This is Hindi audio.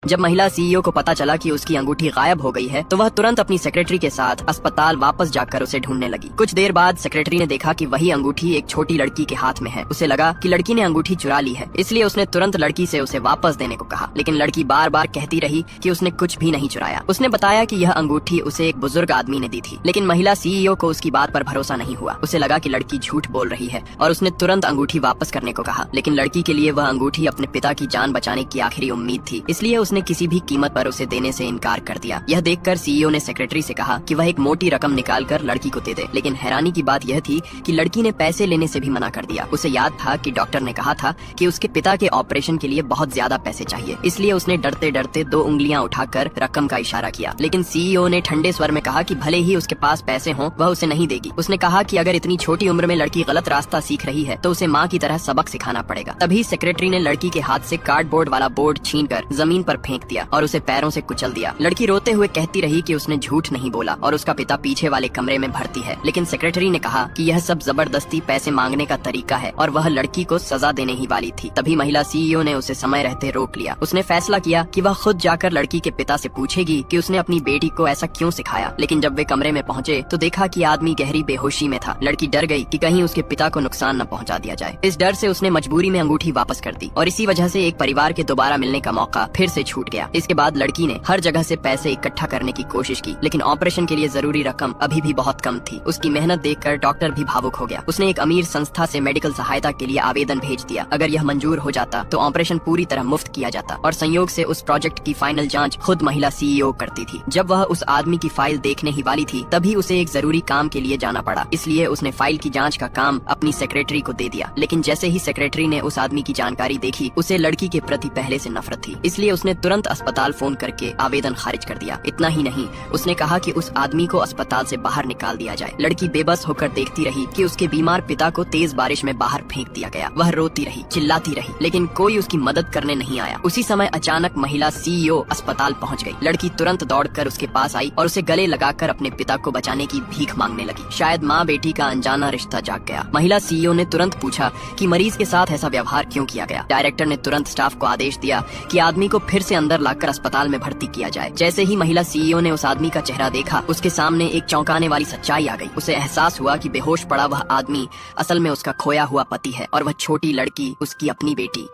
जब महिला सीईओ को पता चला कि उसकी अंगूठी गायब हो गई है तो वह तुरंत अपनी सेक्रेटरी के साथ अस्पताल वापस जाकर उसे ढूंढने लगी। कुछ देर बाद सेक्रेटरी ने देखा कि वही अंगूठी एक छोटी लड़की के हाथ में है। उसे लगा कि लड़की ने अंगूठी चुरा ली है, इसलिए उसने तुरंत लड़की से उसे वापस देने को कहा, लेकिन लड़की बार बार कहती रही कि उसने कुछ भी नहीं चुराया। उसने बताया कि यह अंगूठी उसे एक बुजुर्ग आदमी ने दी थी, लेकिन महिला सीईओ को उसकी बात पर भरोसा नहीं हुआ। उसे लगा कि लड़की झूठ बोल रही है और उसने तुरंत अंगूठी वापस करने को कहा, लेकिन लड़की के लिए वह अंगूठी अपने पिता की जान बचाने की आखिरी उम्मीद थी, इसलिए उसने किसी भी कीमत पर उसे देने से इनकार कर दिया। यह देखकर सीईओ ने सेक्रेटरी से कहा कि वह एक मोटी रकम निकालकर लड़की को दे दे, लेकिन हैरानी की बात यह थी कि लड़की ने पैसे लेने से भी मना कर दिया। उसे याद था कि डॉक्टर ने कहा था कि उसके पिता के ऑपरेशन के लिए बहुत ज्यादा पैसे चाहिए, इसलिए उसने डरते डरते 2 उंगलियां उठाकर रकम का इशारा किया। लेकिन सीईओ ने ठंडे स्वर में कहा कि भले ही उसके पास पैसे हों, वह उसे नहीं देगी। उसने कहा कि अगर इतनी छोटी उम्र में लड़की गलत रास्ता सीख रही है तो उसे माँ की तरह सबक सिखाना पड़ेगा। तभी सेक्रेटरी ने लड़की के हाथ से कार्डबोर्ड वाला बोर्ड छीनकर जमीन पर फेंक दिया और उसे पैरों से कुचल दिया। लड़की रोते हुए कहती रही कि उसने झूठ नहीं बोला और उसका पिता पीछे वाले कमरे में भर्ती है, लेकिन सेक्रेटरी ने कहा कि यह सब जबरदस्ती पैसे मांगने का तरीका है और वह लड़की को सजा देने ही वाली थी। तभी महिला सीईओ ने उसे समय रहते रोक लिया। उसने फैसला किया कि वह खुद जाकर लड़की के पिता से पूछेगी कि उसने अपनी बेटी को ऐसा क्यों सिखाया, लेकिन जब वे कमरे में पहुंचे तो देखा कि आदमी गहरी बेहोशी में था। लड़की डर गई कि कहीं उसके पिता को नुकसान न पहुंचा दिया जाए। इस डर से उसने मजबूरी में अंगूठी वापस कर दी और इसी वजह से एक परिवार के दोबारा मिलने का मौका फिर से छूट गया। इसके बाद लड़की ने हर जगह से पैसे इकट्ठा करने की कोशिश की, लेकिन ऑपरेशन के लिए जरूरी रकम अभी भी बहुत कम थी। उसकी मेहनत देखकर डॉक्टर भी भावुक हो गया। उसने एक अमीर संस्था से मेडिकल सहायता के लिए आवेदन भेज दिया। अगर यह मंजूर हो जाता तो ऑपरेशन पूरी तरह मुफ्त किया जाता और संयोग से उस प्रोजेक्ट की फाइनल जांच खुद महिला सीईओ करती थी। जब वह उस आदमी की फाइल देखने ही वाली थी तभी उसे एक जरूरी काम के लिए जाना पड़ा, इसलिए उसने फाइल की जांच का काम अपनी सेक्रेटरी को दे दिया। लेकिन जैसे ही सेक्रेटरी ने उस आदमी की जानकारी देखी, उसे लड़की के प्रति पहले से नफरत थी, इसलिए उसने तुरंत अस्पताल फोन करके आवेदन खारिज कर दिया। इतना ही नहीं, उसने कहा कि उस आदमी को अस्पताल से बाहर निकाल दिया जाए। लड़की बेबस होकर देखती रही कि उसके बीमार पिता को तेज बारिश में बाहर फेंक दिया गया। वह रोती रही, चिल्लाती रही, लेकिन कोई उसकी मदद करने नहीं आया। उसी समय अचानक महिला सीईओ अस्पताल पहुंच गई। लड़की तुरंत दौड़कर उसके पास आई और उसे गले लगाकर अपने पिता को बचाने की भीख मांगने लगी। शायद माँ बेटी का अनजाना रिश्ता जाग गया। महिला सीईओ ने तुरंत पूछा कि मरीज के साथ ऐसा व्यवहार क्यों किया गया। डायरेक्टर ने तुरंत स्टाफ को आदेश दिया कि आदमी को फिर से अंदर लाकर अस्पताल में भर्ती किया जाए। जैसे ही महिला सीईओ ने उस आदमी का चेहरा देखा, उसके सामने एक चौंकाने वाली सच्चाई आ गई। उसे एहसास हुआ कि बेहोश पड़ा वह आदमी असल में उसका खोया हुआ पति है और वह छोटी लड़की उसकी अपनी बेटी